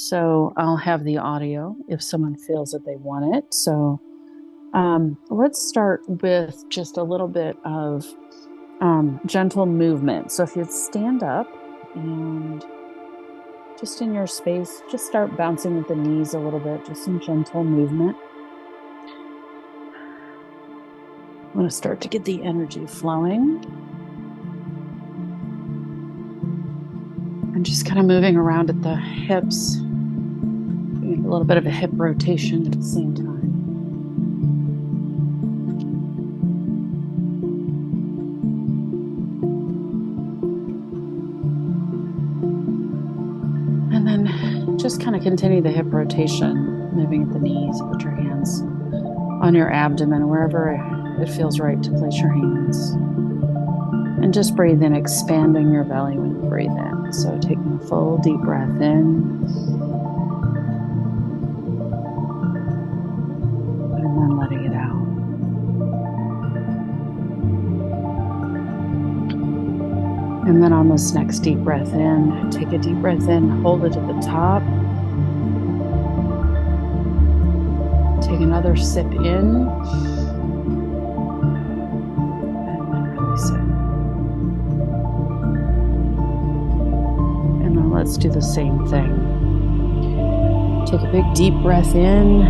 So I'll have the audio if someone feels that they want it. So let's start with just a little bit of gentle movement. So if you'd stand up and just in your space, just start bouncing with the knees a little bit, just some gentle movement. I want to start to get the energy flowing. And just kind of moving around at the hips, doing a little bit of a hip rotation at the same time. And then just kind of continue the hip rotation, moving at the knees. Put your hands on your abdomen, wherever it feels right to place your hands. And just breathe in, expanding your belly when you breathe in. So taking a full deep breath in. And then letting it out. And then on this next deep breath in, take a deep breath in, hold it at the top. Take another sip in. And then release it. And then let's do the same thing. Take a big deep breath in.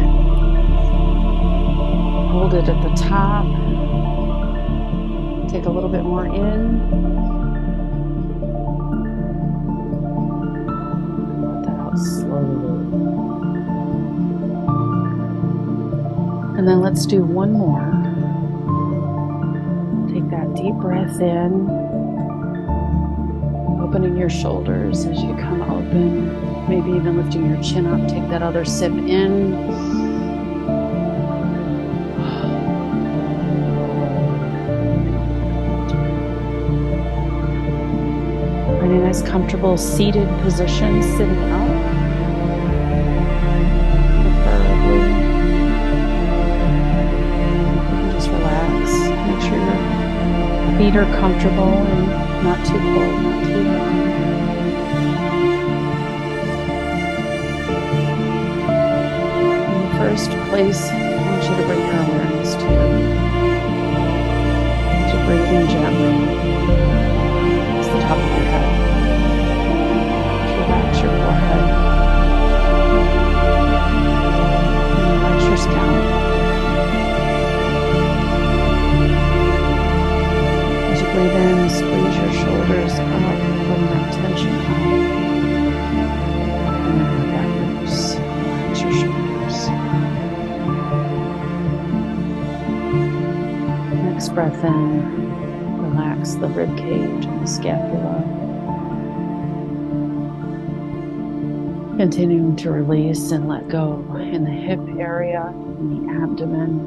Hold it at the top. Take a little bit more in. Let that out slowly. And then let's do one more. Take that deep breath in. Opening your shoulders as you come open. Maybe even lifting your chin up. Take that other sip in. Find a nice comfortable seated position, sitting up. Preferably. And just relax. Make sure your feet are comfortable and not too cold, not too warm. In the first place, I want you to bring your awareness to breathing gently. The top of your head. Just relax your forehead. And relax your scalp. As you breathe in, squeeze your shoulders up, pulling that tension out. And then let that loose. Relax your shoulders. Next breath in. Relax the rib cage and the scapula. Continuing to release and let go in the hip area, in the abdomen.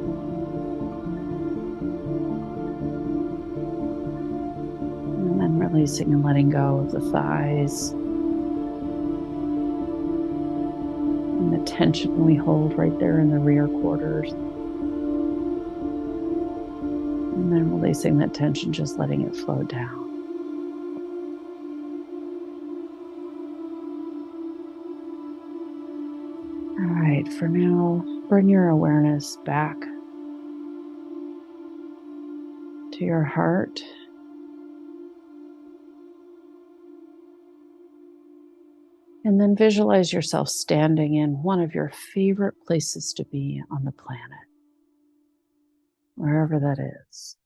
And then releasing and letting go of the thighs. And the tension we hold right there in the rear quarters. And then releasing that tension, just letting it flow down. All right, for now, bring your awareness back to your heart. And then visualize yourself standing in one of your favorite places to be on the planet. Wherever that is.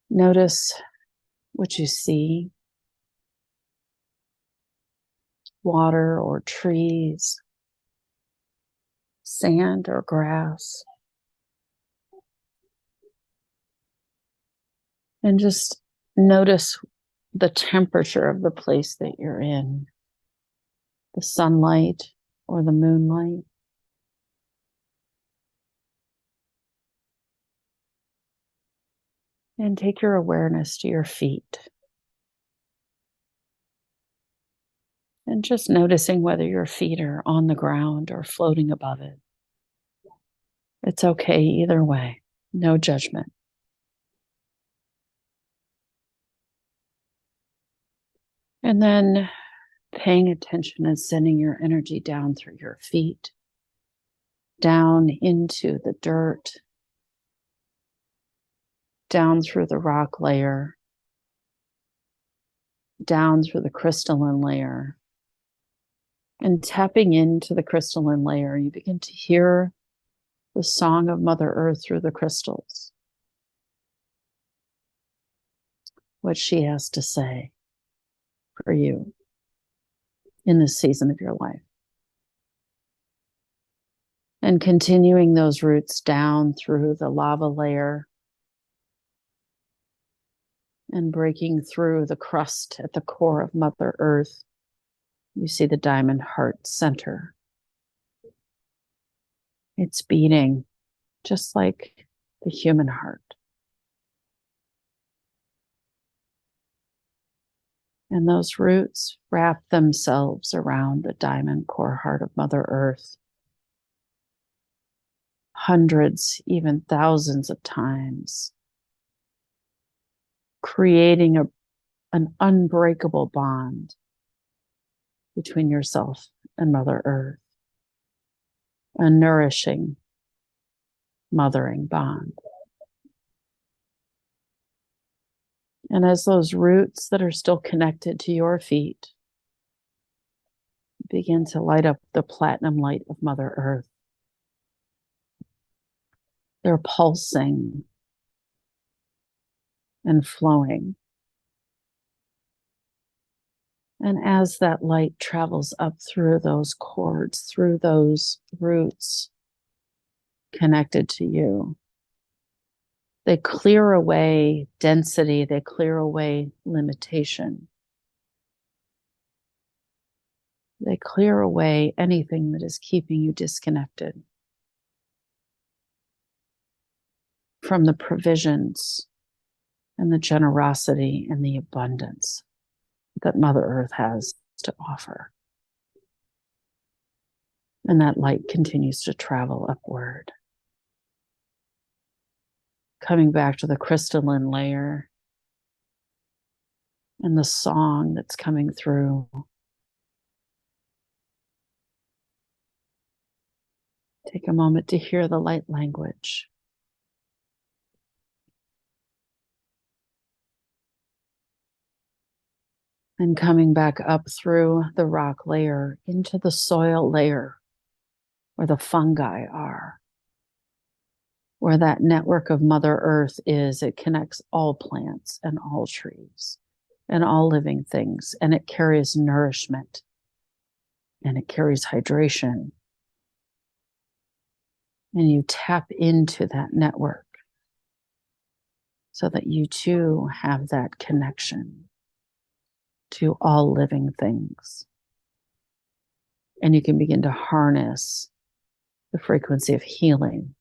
Notice what you see. Water or trees, sand or grass. And just notice the temperature of the place that you're in. The sunlight or the moonlight. And take your awareness to your feet. And just noticing whether your feet are on the ground or floating above it. It's okay either way. No judgment. And then paying attention and sending your energy down through your feet, down into the dirt, down through the rock layer, down through the crystalline layer. And tapping into the crystalline layer, you begin to hear the song of Mother Earth through the crystals, what she has to say for you in this season of your life. And continuing those roots down through the lava layer and breaking through the crust at the core of Mother Earth. You see the diamond heart center. It's beating just like the human heart. And those roots wrap themselves around the diamond core heart of Mother Earth hundreds, even thousands of times, creating an unbreakable bond between yourself and Mother Earth, a nourishing, mothering bond. And as those roots that are still connected to your feet begin to light up the platinum light of Mother Earth, they're pulsing and flowing. And as that light travels up through those cords, through those roots connected to you, they clear away density, they clear away limitation. They clear away anything that is keeping you disconnected from the provisions and the generosity and the abundance that Mother Earth has to offer. And that light continues to travel upward. Coming back to the crystalline layer and the song that's coming through. Take a moment to hear the light language. And coming back up through the rock layer into the soil layer where the fungi are, where that network of Mother Earth is. It connects all plants and all trees and all living things, and it carries nourishment and it carries hydration. And you tap into that network so that you too have that connection to all living things. And you can begin to harness the frequency of healing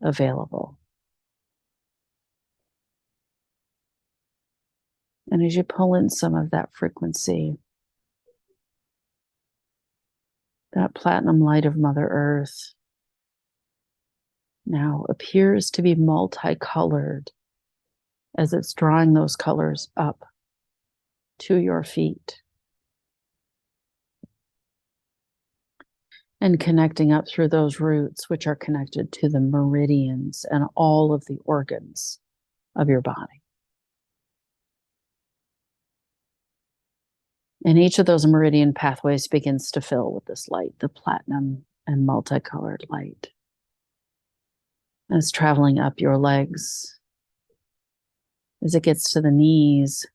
available. And as you pull in some of that frequency, that platinum light of Mother Earth now appears to be multicolored as it's drawing those colors up to your feet and connecting up through those roots, which are connected to the meridians and all of the organs of your body. And each of those meridian pathways begins to fill with this light, the platinum and multicolored light. And it's traveling up your legs as it gets to the knees,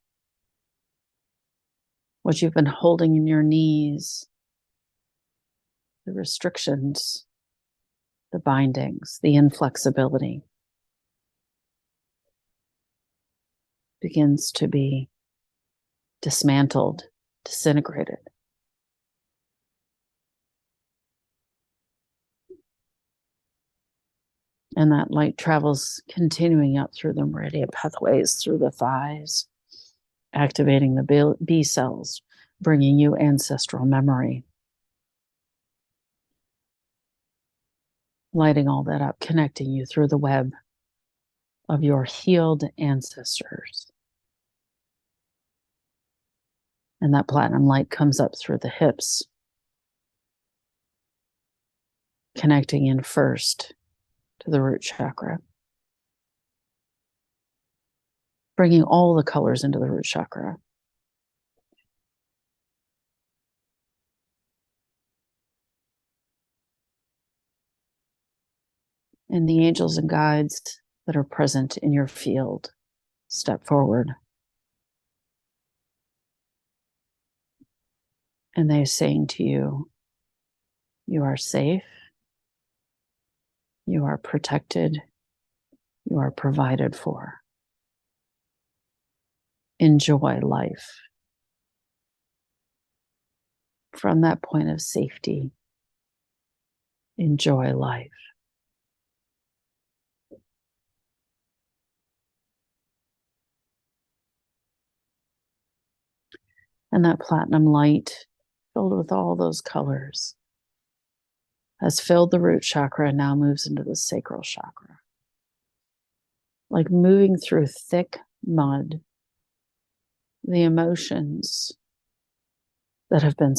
what you've been holding in your knees, the restrictions, the bindings, the inflexibility begins to be dismantled, disintegrated. And that light travels continuing up through the meridian pathways, through the thighs, activating the B cells, bringing you ancestral memory. Lighting all that up, connecting you through the web of your healed ancestors. And that platinum light comes up through the hips, connecting in first to the root chakra, bringing all the colors into the root chakra. And the angels and guides that are present in your field step forward. And they're saying to you, you are safe, you are protected, you are provided for. Enjoy life. From that point of safety, enjoy life. And that platinum light, filled with all those colors, has filled the root chakra and now moves into the sacral chakra. Like moving through thick mud, the emotions that have been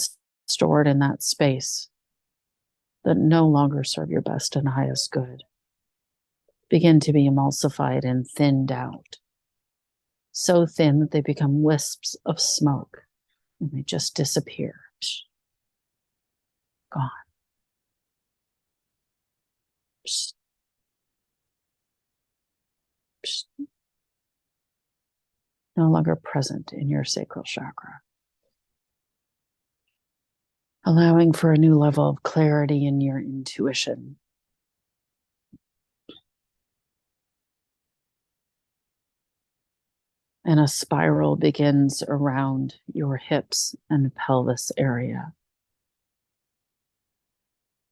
stored in that space that no longer serve your best and highest good begin to be emulsified and thinned out. So thin that they become wisps of smoke and they just disappear. Psh, gone. Psh, psh, no longer present in your sacral chakra. Allowing for a new level of clarity in your intuition. And a spiral begins around your hips and pelvis area,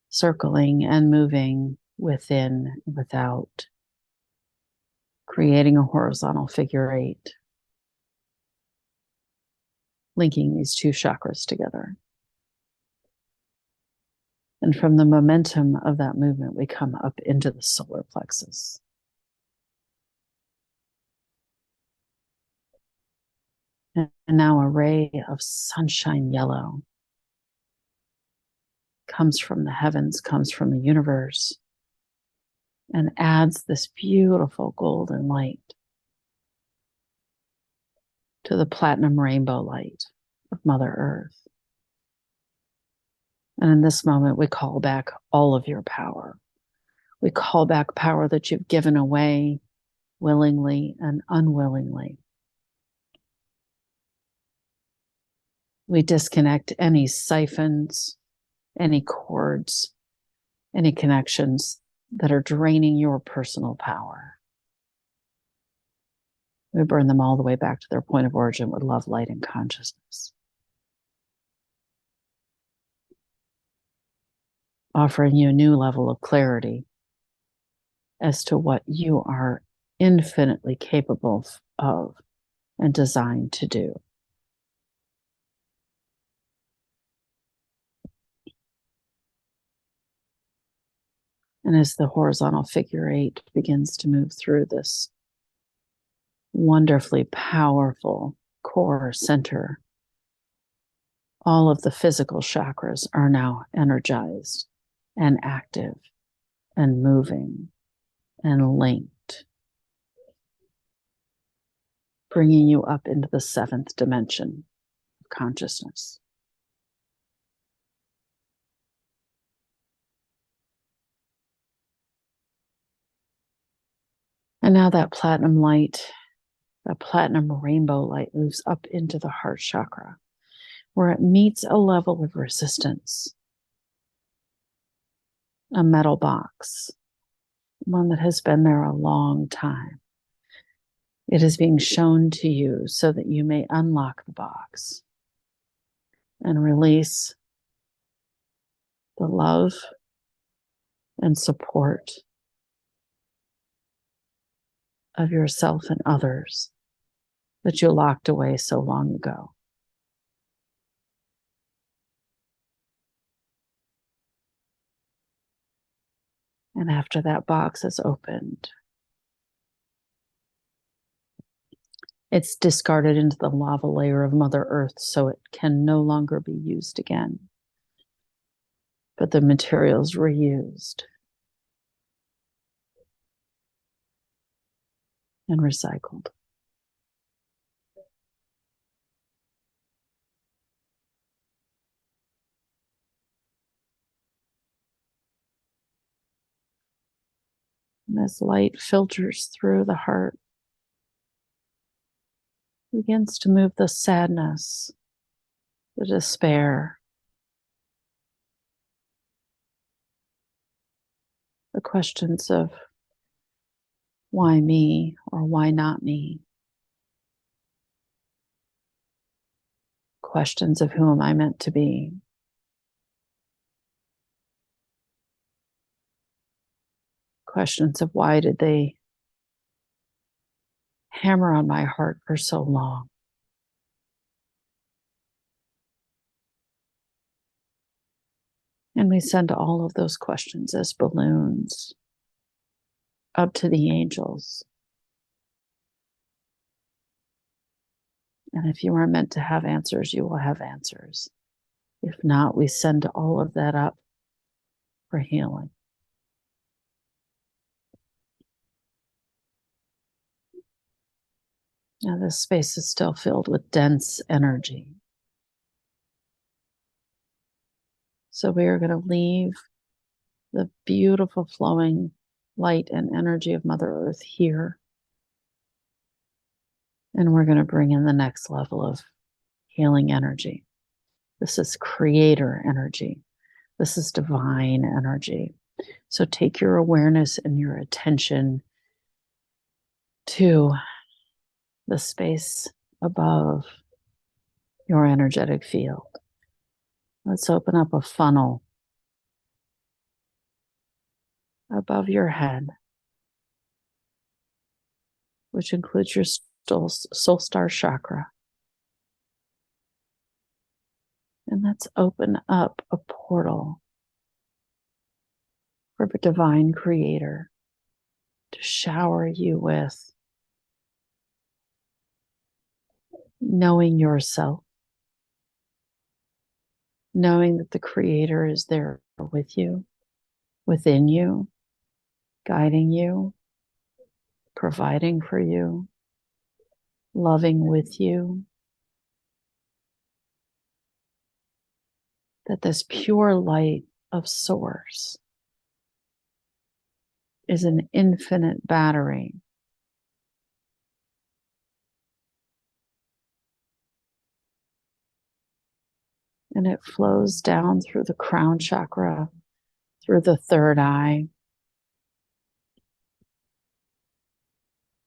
circling and moving within and without, creating a horizontal figure eight, linking these two chakras together. And from the momentum of that movement, we come up into the solar plexus. And now a ray of sunshine yellow comes from the heavens, comes from the universe, and adds this beautiful golden light to the platinum rainbow light of Mother Earth. And in this moment, we call back all of your power. We call back power that you've given away willingly and unwillingly. We disconnect any siphons, any cords, any connections that are draining your personal power. We burn them all the way back to their point of origin with love, light, and consciousness. Offering you a new level of clarity as to what you are infinitely capable of and designed to do. And as the horizontal figure eight begins to move through this wonderfully powerful core center, all of the physical chakras are now energized and active and moving and linked, bringing you up into the seventh dimension of consciousness. And now that platinum light, that platinum rainbow light moves up into the heart chakra, where it meets a level of resistance. A metal box, one that has been there a long time. It is being shown to you so that you may unlock the box and release the love and support of yourself and others that you locked away so long ago. And after that box is opened, It's discarded into the lava layer of Mother Earth, so it can no longer be used again. But the material's reused and recycled. And as light filters through the heart, begins to move the sadness, the despair, the questions of why me or why not me, questions of who am I meant to be, questions of why did they hammer on my heart for so long. And we send all of those questions as balloons up to the angels. And if you are meant to have answers, you will have answers. If not, we send all of that up for healing. Now, this space is still filled with dense energy. So we are going to leave the beautiful flowing light and energy of Mother Earth here. And we're going to bring in the next level of healing energy. This is creator energy. This is divine energy. So take your awareness and your attention to the space above your energetic field. Let's open up a funnel above your head, which includes your soul star chakra. And let's open up a portal for the divine creator to shower you with knowing yourself, knowing that the creator is there with you, within you, guiding you, providing for you, loving with you. That this pure light of source is an infinite battery. And it flows down through the crown chakra, through the third eye,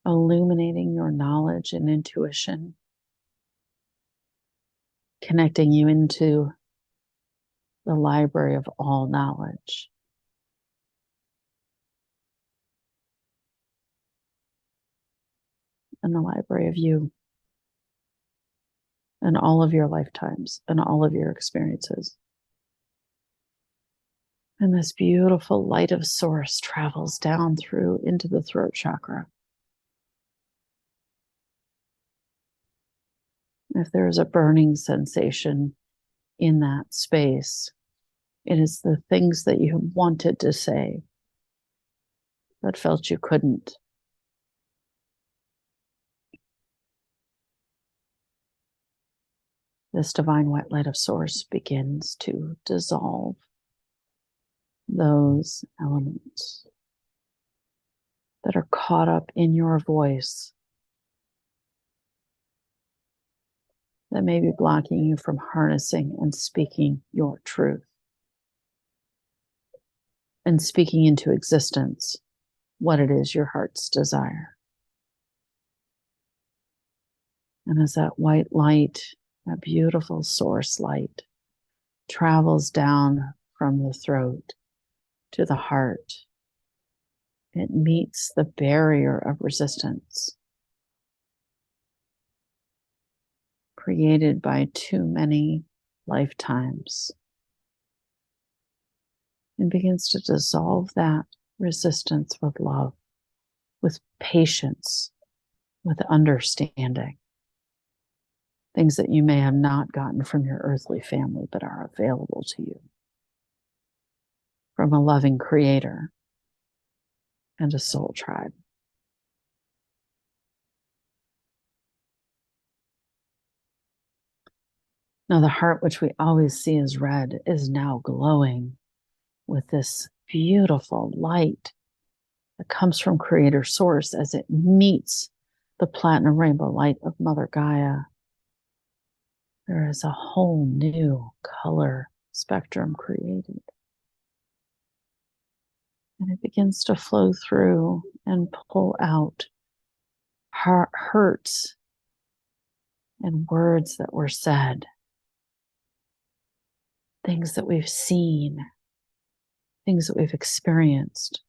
illuminating your knowledge and intuition, connecting you into the library of all knowledge. And the library of you and all of your lifetimes and all of your experiences. And this beautiful light of source travels down through into the throat chakra. If there is a burning sensation in that space, it is the things that you wanted to say but felt you couldn't. This divine white light of source begins to dissolve those elements that are caught up in your voice, that may be blocking you from harnessing and speaking your truth and speaking into existence what it is your heart's desire. And as that white light, that beautiful source light, travels down from the throat to the heart, it meets the barrier of resistance created by too many lifetimes and begins to dissolve that resistance with love, with patience, with understanding, things that you may have not gotten from your earthly family but are available to you from a loving creator and a soul tribe. Now, the heart, which we always see as red, is now glowing with this beautiful light that comes from Creator Source as it meets the platinum rainbow light of Mother Gaia. There is a whole new color spectrum created. And it begins to flow through and pull out hurts and words that were said, things that we've seen, things that we've experienced.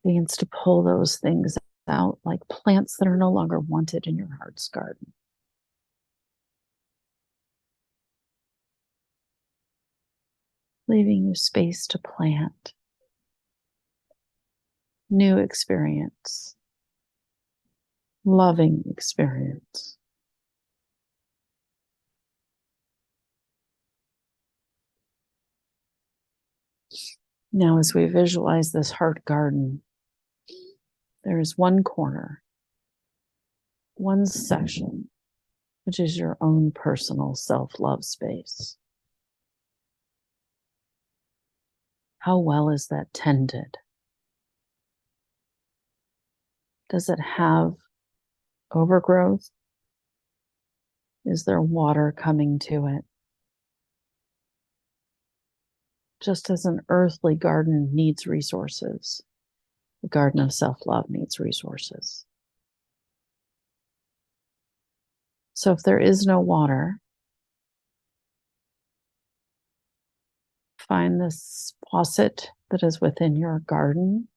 Begins to pull those things out like plants that are no longer wanted in your heart's garden. Leaving you space to plant new experience, loving experience. Now, as we visualize this heart garden, there is one corner, one section, which is your own personal self-love space. How well is that tended? Does it have overgrowth? Is there water coming to it? Just as an earthly garden needs resources, the garden of self-love needs resources. So if there is no water, find this faucet that is within your garden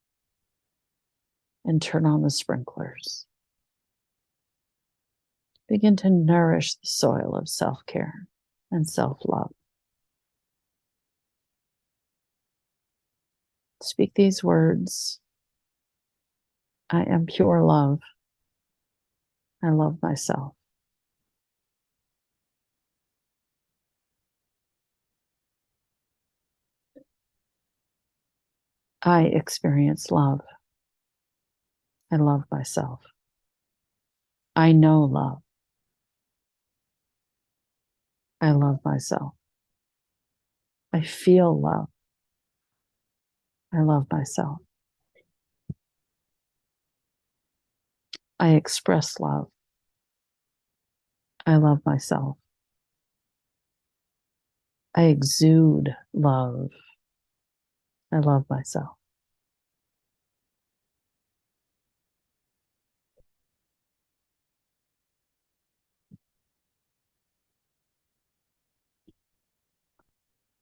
and turn on the sprinklers. Begin to nourish the soil of self-care and self-love. Speak these words. I am pure love. I love myself. I experience love. I love myself. I know love. I love myself. I feel love. I love myself. I express love. I love myself. I exude love. I love myself.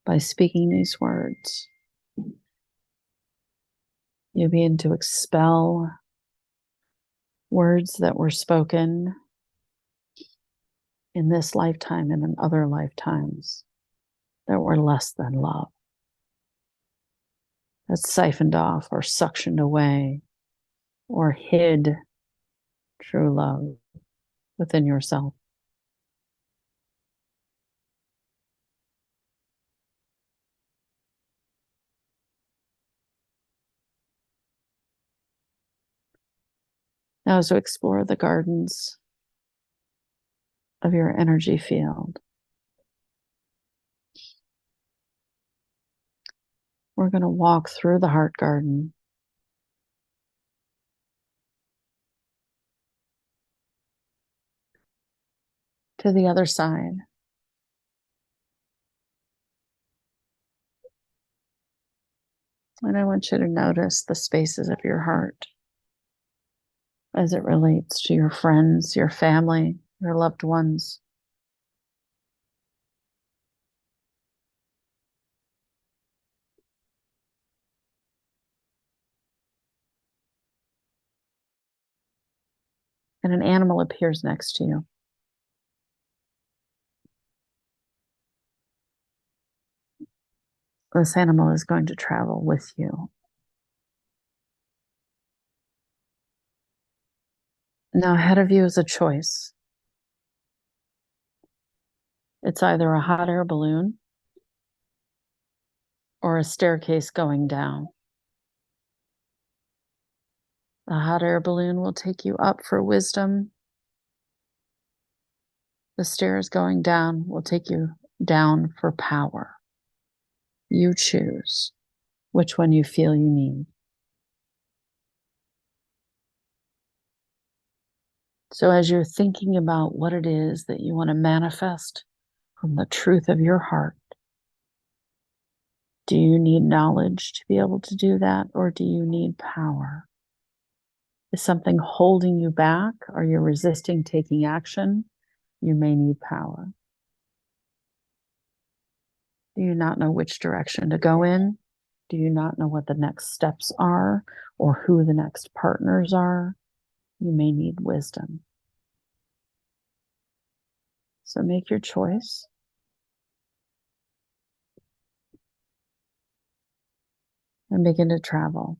By speaking these words, you begin to expel words that were spoken in this lifetime and in other lifetimes that were less than love, that siphoned off or suctioned away or hid true love within yourself. Now, as we explore the gardens of your energy field, we're going to walk through the heart garden to the other side. And I want you to notice the spaces of your heart as it relates to your friends, your family, your loved ones. And an animal appears next to you. This animal is going to travel with you. Now, ahead of you is a choice. It's either a hot air balloon or a staircase going down. The hot air balloon will take you up for wisdom. The stairs going down will take you down for power. You choose which one you feel you need. So as you're thinking about what it is that you want to manifest from the truth of your heart, do you need knowledge to be able to do that, or do you need power? Is something holding you back? Are you resisting taking action? You may need power. Do you not know which direction to go in? Do you not know what the next steps are or who the next partners are? You may need wisdom. So make your choice. And begin to travel.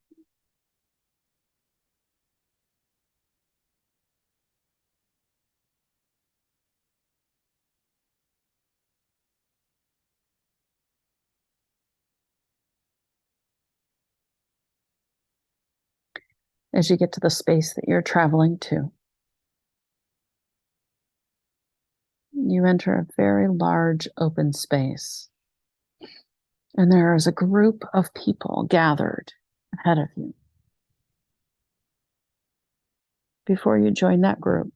As you get to the space that you're traveling to, you enter a very large open space. And there is a group of people gathered ahead of you. Before you join that group,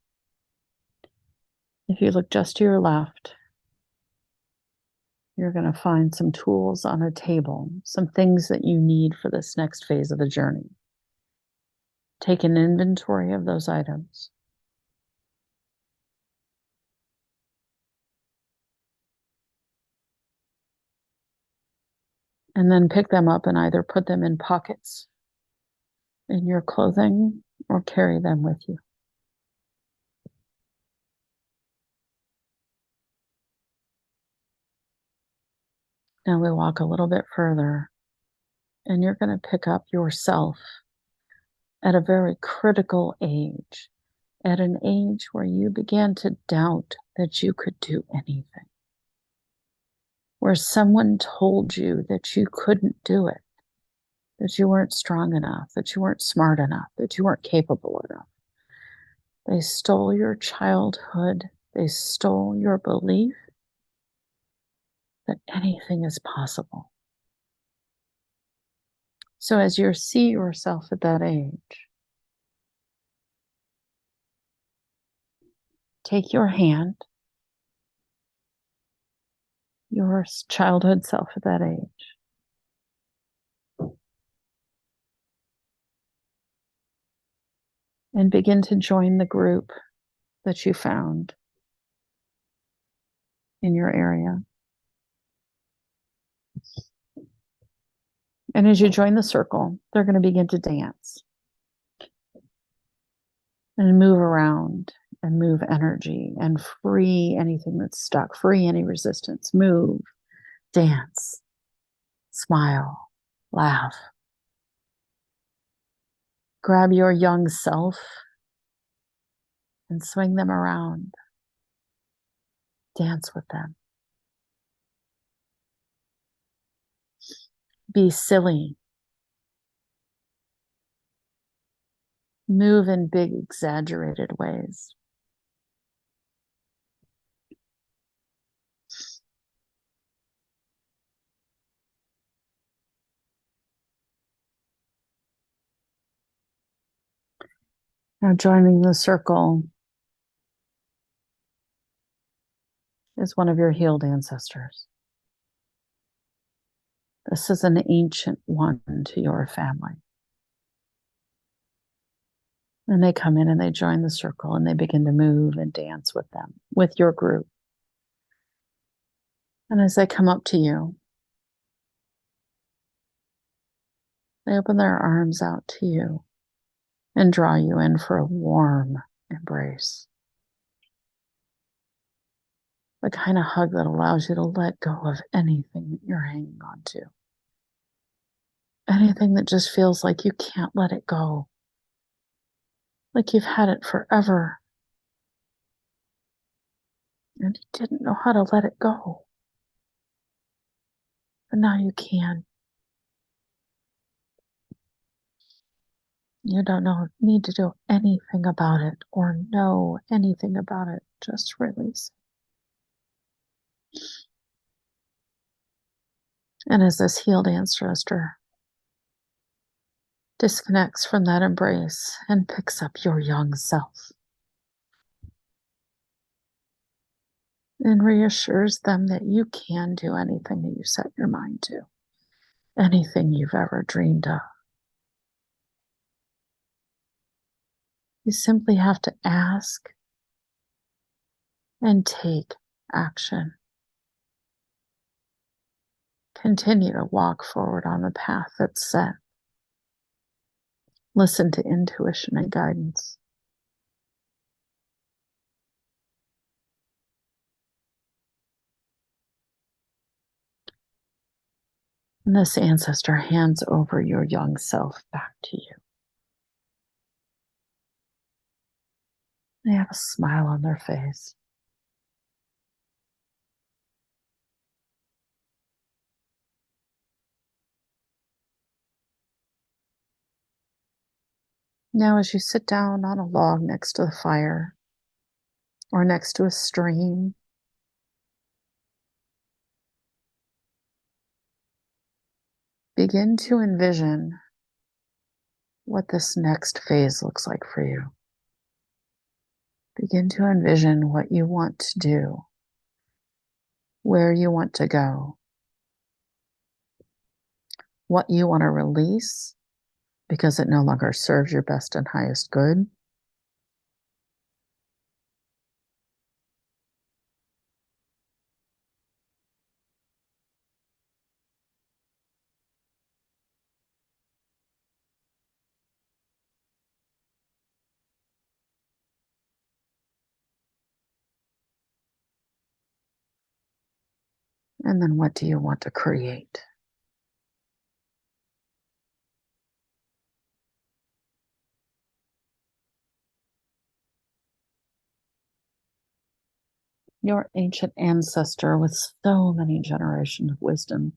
if you look just to your left, you're going to find some tools on a table, some things that you need for this next phase of the journey. Take an inventory of those items. And then pick them up and either put them in pockets in your clothing or carry them with you. Now we walk a little bit further, and you're going to pick up yourself at a very critical age, at an age where you began to doubt that you could do anything, where someone told you that you couldn't do it, that you weren't strong enough, that you weren't smart enough, that you weren't capable enough. They stole your childhood. They stole your belief that anything is possible. So as you see yourself at that age, take your hand, your childhood self at that age, and begin to join the group that you found in your area. And as you join the circle, they're going to begin to dance and move around and move energy and free anything that's stuck, free any resistance, move, dance, smile, laugh. Grab your young self and swing them around. Dance with them. Be silly. Move in big, exaggerated ways. Now, joining the circle is one of your healed ancestors. This is an ancient one to your family. And they come in and they join the circle and they begin to move and dance with them, with your group. And as they come up to you, they open their arms out to you and draw you in for a warm embrace. The kind of hug that allows you to let go of anything that you're hanging on to. Anything that just feels like you can't let it go. like you've had it forever and you didn't know how to let it go. But now you can. You don't need to do anything about it or know anything about it. Just release. And as this healed ancestor disconnects from that embrace and picks up your young self and reassures them that you can do anything that you set your mind to, anything you've ever dreamed of. You simply have to ask and take action. Continue to walk forward on the path that's set. Listen to intuition and guidance. And this ancestor hands over your young self back to you. They have a smile on their face. Now, as you sit down on a log next to the fire or next to a stream, begin to envision what this next phase looks like for you. Begin to envision what you want to do, where you want to go, what you want to release because it no longer serves your best and highest good. And then what do you want to create? Your ancient ancestor with so many generations of wisdom,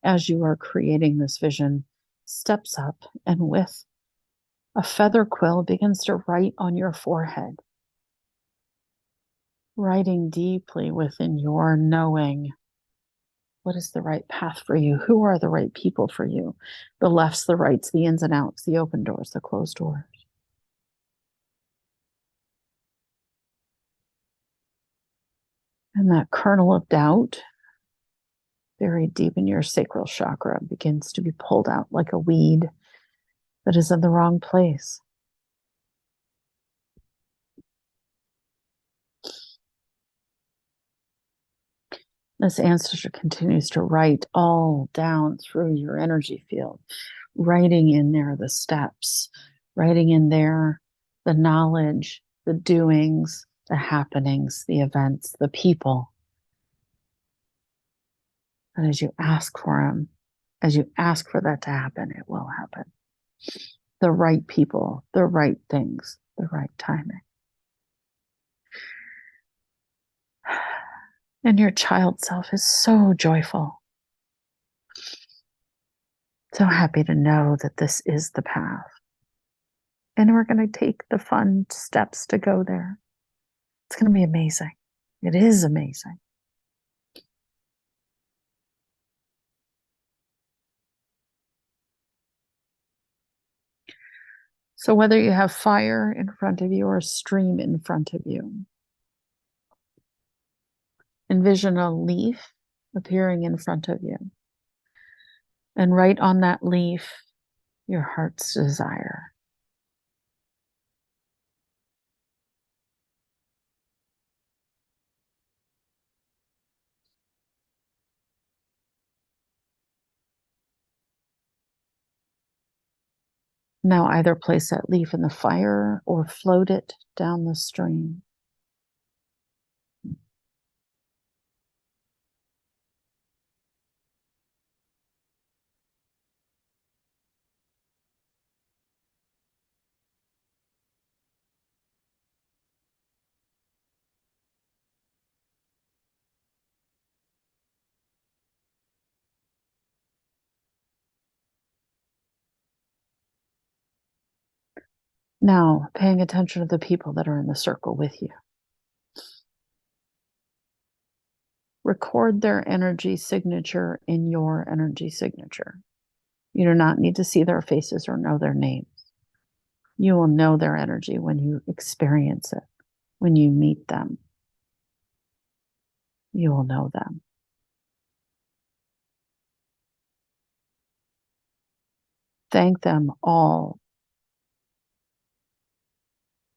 as you are creating this vision, steps up and with a feather quill begins to write on your forehead, writing deeply within your knowing what is the right path for you, who are the right people for you, the lefts, the rights, the ins and outs, the open doors, the closed doors. And that kernel of doubt buried deep in your sacral chakra begins to be pulled out like a weed that is in the wrong place. This ancestor continues to write all down through your energy field, writing in there the steps, writing in there the knowledge, the doings, the happenings, the events, the people. And as you ask for them, as you ask for that to happen, it will happen. The right people, the right things, the right timing. And your child self is so joyful, so happy to know that this is the path. And we're going to take the fun steps to go there. It's going to be amazing. It is amazing. So whether you have fire in front of you or a stream in front of you, envision a leaf appearing in front of you. And write on that leaf your heart's desire. Now either place that leaf in the fire or float it down the stream. Now, paying attention to the people that are in the circle with you. Record their energy signature in your energy signature. You do not need to see their faces or know their names. You will know their energy when you experience it, when you meet them. You will know them. Thank them all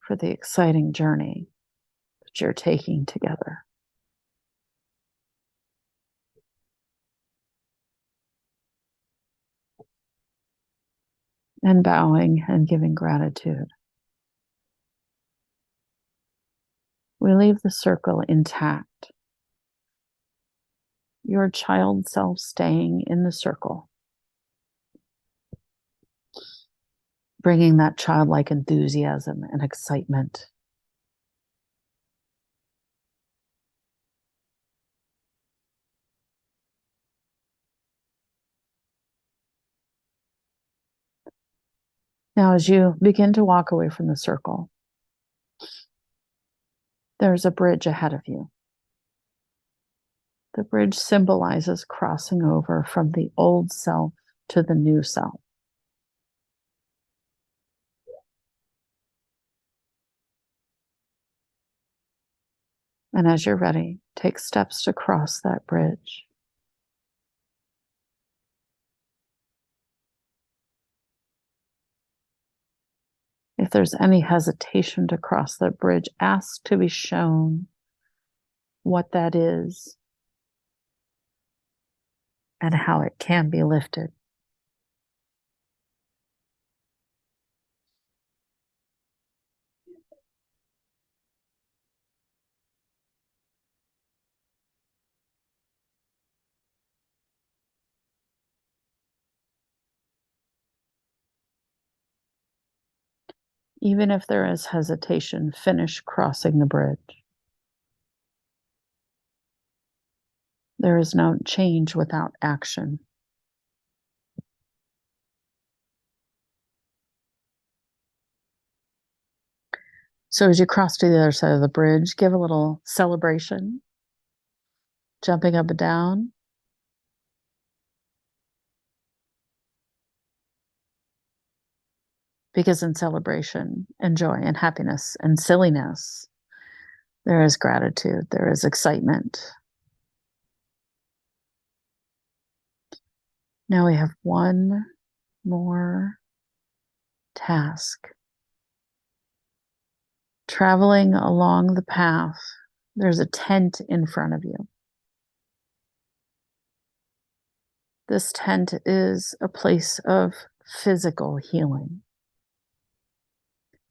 for the exciting journey that you're taking together. And bowing and giving gratitude. We leave the circle intact. Your child self staying in the circle, bringing that childlike enthusiasm and excitement. Now, as you begin to walk away from the circle, there's a bridge ahead of you. The bridge symbolizes crossing over from the old self to the new self. And as you're ready, take steps to cross that bridge. If there's any hesitation to cross that bridge, ask to be shown what that is and how it can be lifted. Even if there is hesitation, finish crossing the bridge. There is no change without action. So as you cross to the other side of the bridge, give a little celebration, jumping up and down. Because in celebration and joy and happiness and silliness, there is gratitude, there is excitement. Now we have one more task. Traveling along the path, there's a tent in front of you. This tent is a place of physical healing.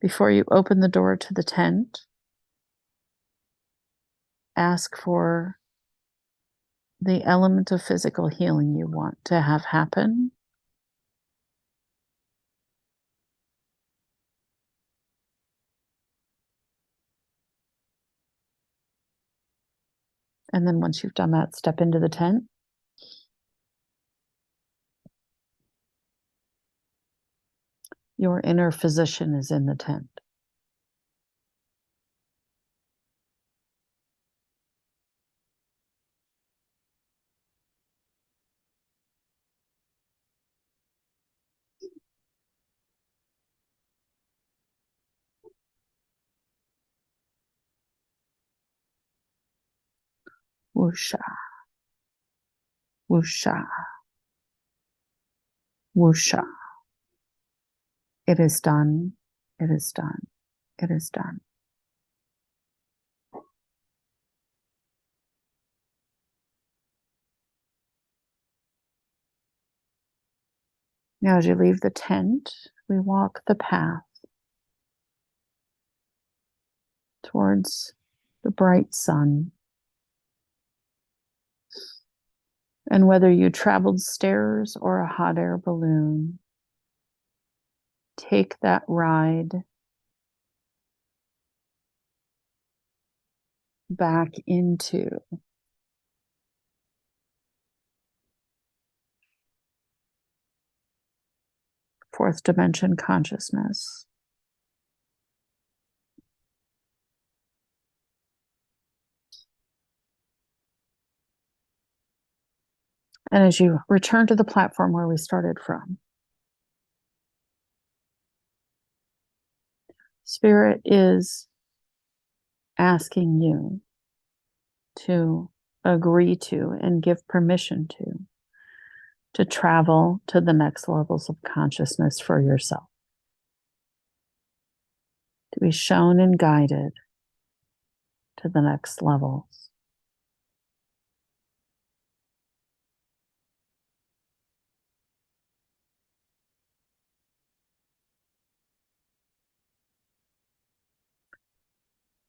Before you open the door to the tent, ask for the element of physical healing you want to have happen. And then once you've done that, step into the tent. Your inner physician is in the tent. Woosha, woosha, woosha. It is done. It is done. It is done. Now, as you leave the tent, we walk the path towards the bright sun. And whether you traveled stairs or a hot air balloon, take that ride back into fourth dimension consciousness. And as you return to the platform where we started from, Spirit is asking you to agree to and give permission to travel to the next levels of consciousness for yourself, to be shown and guided to the next levels.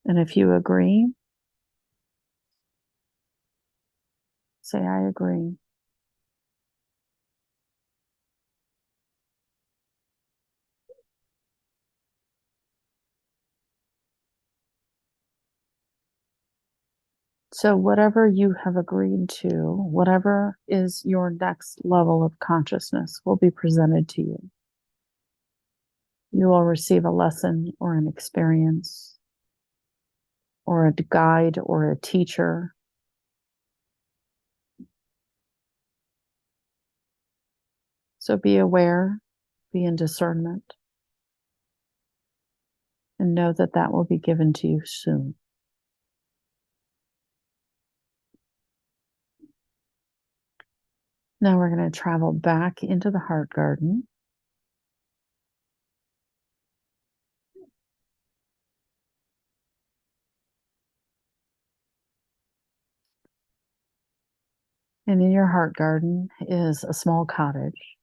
And if you agree, say, I agree. So, whatever you have agreed to, whatever is your next level of consciousness, will be presented to you. You will receive a lesson or an experience or a guide or a teacher. So, be aware, be in discernment, and know that that will be given to you soon. Now we're going to travel back into the heart garden. And in your heart garden is a small cottage.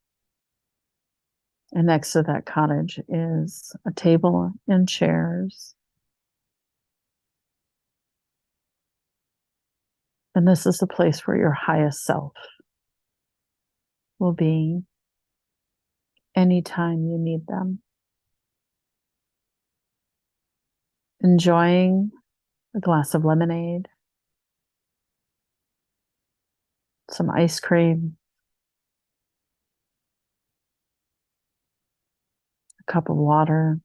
And next to that cottage is a table and chairs. And this is the place where your highest self will be anytime you need them. Enjoying a glass of lemonade, some ice cream, a cup of water,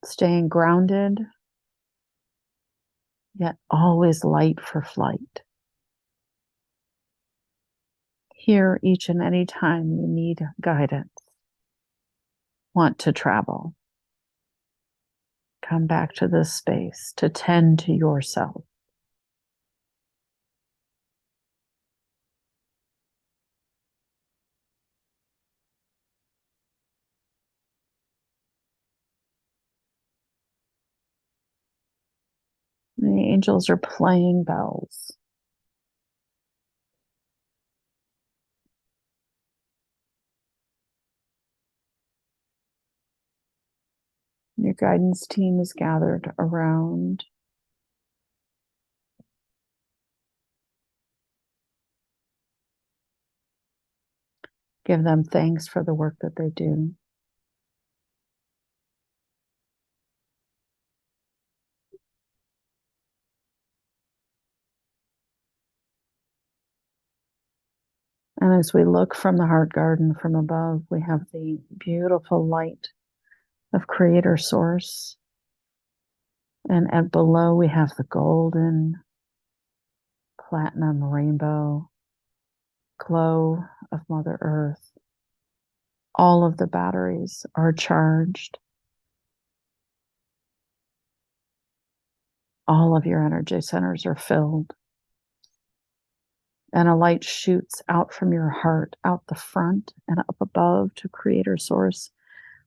staying grounded, yet always light for flight. Here, each and any time you need guidance, want to travel, come back to this space to tend to yourself. The angels are playing bells. Your guidance team is gathered around. Give them thanks for the work that they do. And as we look from the heart garden from above, we have the beautiful light of Creator Source. And at below, we have the golden, platinum rainbow glow of Mother Earth. All of the batteries are charged. All of your energy centers are filled. And a light shoots out from your heart, out the front and up above to Creator Source,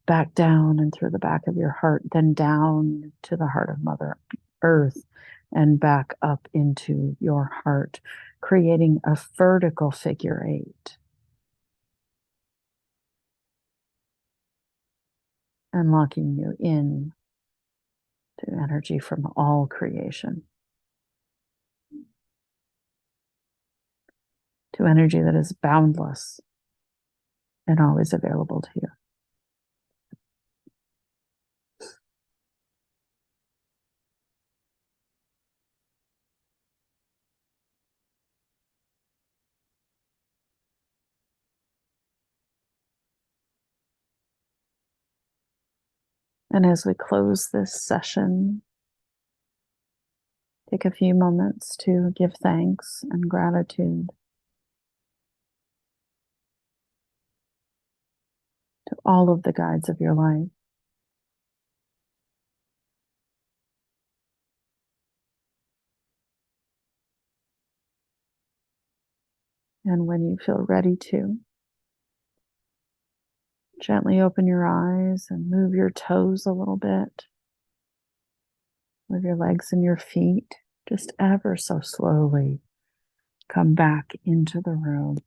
back down and through the back of your heart, then down to the heart of Mother Earth, and back up into your heart, creating a vertical figure 8. And locking you in to energy from all creation, to energy that is boundless and always available to you. And as we close this session, take a few moments to give thanks and gratitude to all of the guides of your life. And when you feel ready to, gently open your eyes and move your toes a little bit. Move your legs and your feet just ever so slowly. Come back into the room.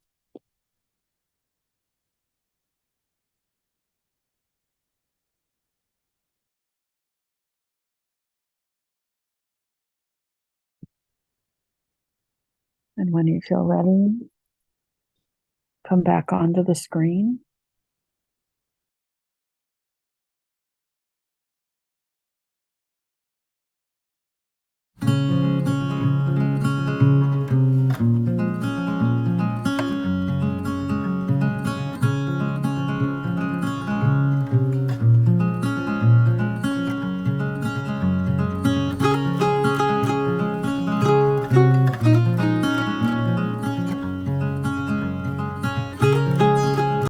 And when you feel ready, come back onto the screen.